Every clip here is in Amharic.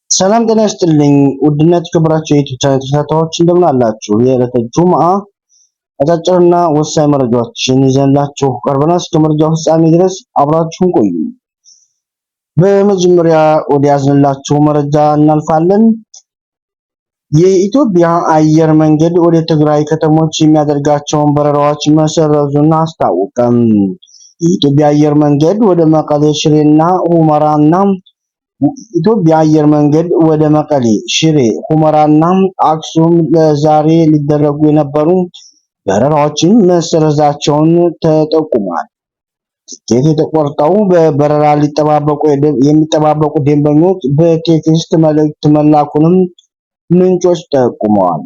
ሰላም ጤና ይስጥልኝ ውድና የተከበራችሁ የዩቲዩብ ቻናል ተከታታዮች እንደምን አላችሁ? የዕለተ ጁምዓ አጫጭርና ወሳኝ መረጃዎችን ይዘንላችሁ ቀርበናል። እስከ መረጃው ፍጻሜ ድረስ አብራችሁን ቆዩ። በመጀመሪያ ወደ ያዝንላችሁ መረጃ እናልፋለን። የኢትዮጵያ አየር መንገድ ወደ ትግራይ ከተሞች የሚያደርጋቸውን በረራዎች መሰረዙን አስታወቀም። የኢትዮጵያ አየር መንገድ ወደ መቀሌ፣ ሽሬና ሁመራና ኢትዮጵያ አየር መንገድ ወደ መቀሌ፣ ሽሬ፣ ሁመራና አክሱም ለዛሬ ሊደረጉ የነበሩ በረራዎችን መሰረዛቸውን ተጠቁሟል። ትኬት የተቆረጠው በበረራ የሚጠባበቁ ደንበኞች በቴክስት መልእክት መላኩንም ምንጮች ጠቁመዋል።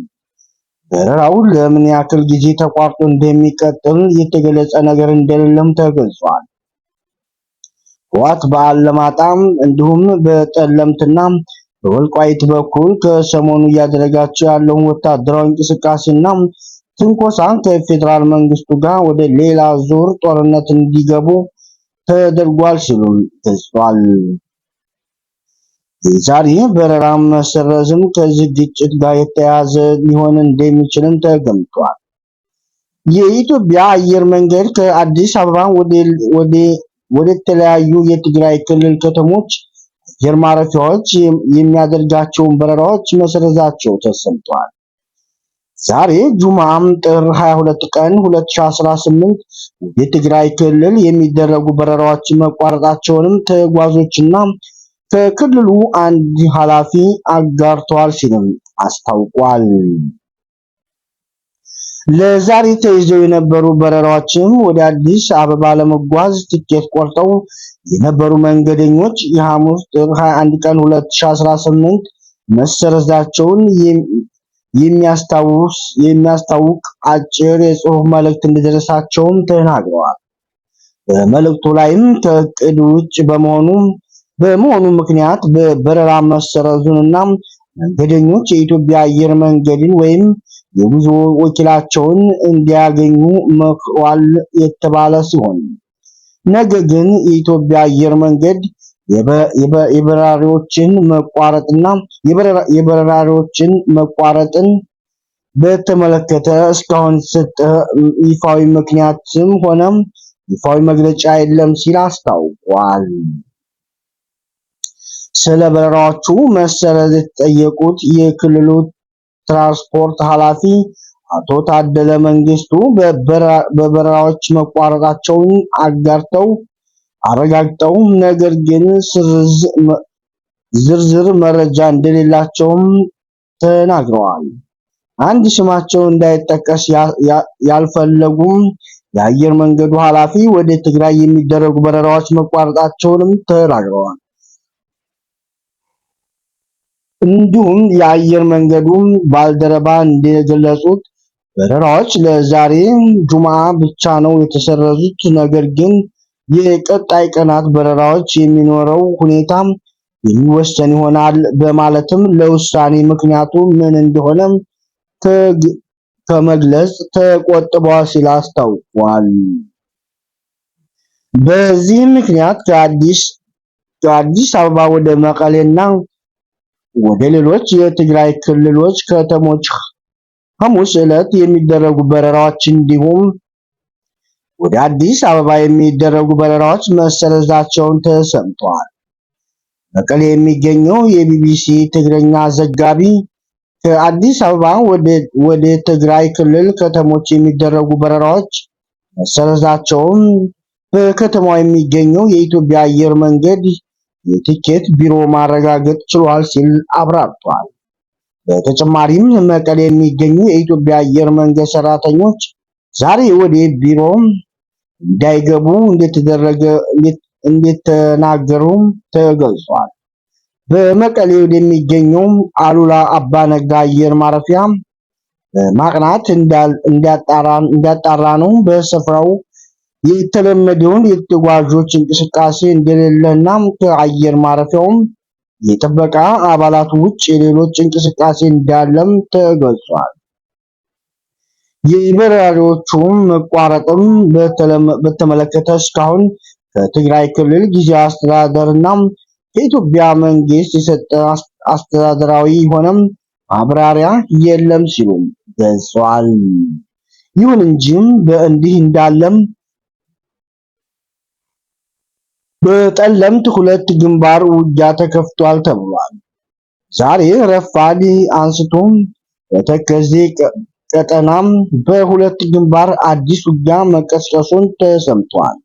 በረራው ለምን ያክል ጊዜ ተቋርጦ እንደሚቀጥል የተገለጸ ነገር እንደሌለም ተገልጿል። ህወሓት በአላማጣም እንዲሁም በጠለምትና በወልቃይት በኩል ከሰሞኑ እያደረጋቸው ያለውን ወታደራዊ እንቅስቃሴና ትንኮሳ ከፌዴራል መንግስቱ ጋር ወደ ሌላ ዙር ጦርነት እንዲገቡ ተደርጓል ሲሉ ገልጿል። የዛሬ በረራ መሰረዝም ከዚህ ግጭት ጋር የተያያዘ ሊሆን እንደሚችልም ተገምቷል። የኢትዮጵያ አየር መንገድ ከአዲስ አበባ ወደ ተለያዩ የትግራይ ክልል ከተሞች አየር ማረፊያዎች የሚያደርጋቸውን በረራዎች መሰረዛቸው ተሰምቷል። ዛሬ ጁምዓም ጥር 22 ቀን 2018 ወደ ትግራይ ክልል የሚደረጉ በረራዎች መቋረጣቸውንም ተጓዦችና ከክልሉ አንድ ኃላፊ አጋርተዋል ሲልም አስታውቋል። ለዛሬ ተይዘው የነበሩ በረራዎችም ወደ አዲስ አበባ ለመጓዝ ትኬት ቆርጠው የነበሩ መንገደኞች የሐሙስ ጥር 21 ቀን 2018 መሰረዛቸውን የሚያስታውቅ አጭር የጽሑፍ መልእክት እንደደረሳቸውም ተናግረዋል። በመልእክቱ ላይም ከእቅድ ውጭ በመሆኑ ምክንያት በበረራ መሰረዙንና መንገደኞች የኢትዮጵያ አየር መንገድን ወይም የጉዞ ወኪላቸውን እንዲያገኙ መክሯል የተባለ ሲሆን ነገር ግን የኢትዮጵያ አየር መንገድ የበረራዎችን መቋረጥን በተመለከተ እስካሁን የተሰጠ ይፋዊ ምክንያትም ሆነ ይፋዊ መግለጫ የለም ሲል አስታውቋል። ስለ በረራዎቹ መሰረዝ የተጠየቁት የክልሉ ትራንስፖርት ኃላፊ አቶ ታደለ መንግስቱ በበረራዎች መቋረጣቸውን አረጋግጠው ነገር ግን ዝርዝር መረጃ እንደሌላቸውም ተናግረዋል። አንድ ስማቸው እንዳይጠቀስ ያልፈለጉም የአየር መንገዱ ኃላፊ ወደ ትግራይ የሚደረጉ በረራዎች መቋረጣቸውንም ተናግረዋል። እንዲሁም የአየር መንገዱም ባልደረባ እንደገለጹት በረራዎች ለዛሬ ጁምዓ ብቻ ነው የተሰረዙት። ነገር ግን የቀጣይ ቀናት በረራዎች የሚኖረው ሁኔታ የሚወሰን ይሆናል በማለትም ለውሳኔ ምክንያቱ ምን እንደሆነ ከመግለጽ ተቆጥበዋል ሲል አስታውቋል። በዚህ ምክንያት ከአዲስ አበባ ወደ መቀሌና ወደ ሌሎች የትግራይ ክልሎች ከተሞች ሐሙስ ዕለት የሚደረጉ በረራዎች እንዲሁም ወደ አዲስ አበባ የሚደረጉ በረራዎች መሰረዛቸውን ተሰምቷል። መቀሌ የሚገኘው የቢቢሲ ትግርኛ ዘጋቢ ከአዲስ አበባ ወደ ትግራይ ክልል ከተሞች የሚደረጉ በረራዎች መሰረዛቸውን በከተማው የሚገኘው የኢትዮጵያ አየር መንገድ የቲኬት ቢሮ ማረጋገጥ ችሏል ሲል አብራርቷል። በተጨማሪም መቀሌ የሚገኙ የኢትዮጵያ አየር መንገድ ሰራተኞች ዛሬ ወደ ቢሮ እንዳይገቡ እንደተናገሩም ተገልጿል። በመቀሌ ወደሚገኘው አሉላ አባነጋ አየር ማረፊያ ማቅናት እንዳጣራ ነው በስፍራው የተለመደውን የተጓዦች እንቅስቃሴ እንደሌለና ከአየር ማረፊያውም የጥበቃ አባላት ውጭ የሌሎች እንቅስቃሴ እንዳለም ተገልጿል። የበረራዎቹም መቋረጥም በተመለከተ እስካሁን ከትግራይ ክልል ጊዜያዊ አስተዳደርና ከኢትዮጵያ መንግስት የሰጠ አስተዳደራዊ ሆነም ማብራሪያ የለም ሲሉ ገልጸዋል። ይሁን እንጂ በእንዲህ እንዳለም በጠለምት ሁለት ግንባር ውጊያ ተከፍቷል ተብሏል። ዛሬ ረፋድ አንስቶ በተከዜ ቀጠናም በሁለት ግንባር አዲስ ውጊያ መቀስቀሱን ተሰምቷል።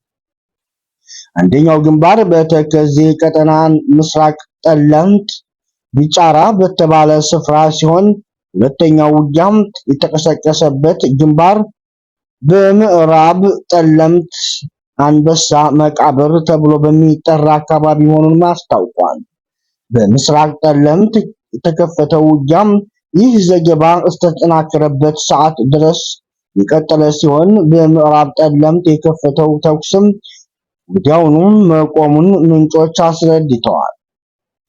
አንደኛው ግንባር በተከዜ ቀጠና ምስራቅ ጠለምት ቢጫራ በተባለ ስፍራ ሲሆን ሁለተኛው ውጊያም የተቀሰቀሰበት ግንባር በምዕራብ ጠለምት አንበሳ መቃብር ተብሎ በሚጠራ አካባቢ መሆኑን አስታውቋል። በምስራቅ ጠለምት የተከፈተው ውጊያም ይህ ዘገባ እስከተጠናከረበት ሰዓት ድረስ የቀጠለ ሲሆን በምዕራብ ጠለምት የከፈተው ተኩስም ወዲያውኑ መቆሙን ምንጮች አስረድተዋል።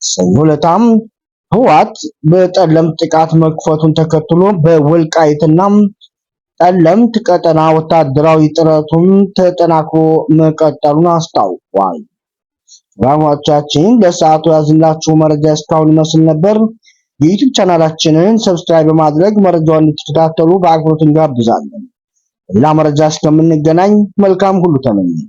ሰኞ ዕለታም ህወሓት በጠለምት ጥቃት መክፈቱን ተከትሎ በወልቃይትና ጠለምት ቀጠና ወታደራዊ ጥረቱን ተጠናክሮ መቀጠሉን አስታውቋል። ራማቻችን ለሰዓቱ ያዝንላችሁ መረጃ እስካሁን ይመስል ነበር። የዩቲዩብ ቻናላችንን ሰብስክራይብ በማድረግ መረጃውን እንድትከታተሉ በአክብሮት እንጋብዛለን። ሌላ መረጃ እስከምንገናኝ መልካም ሁሉ ተመኘን።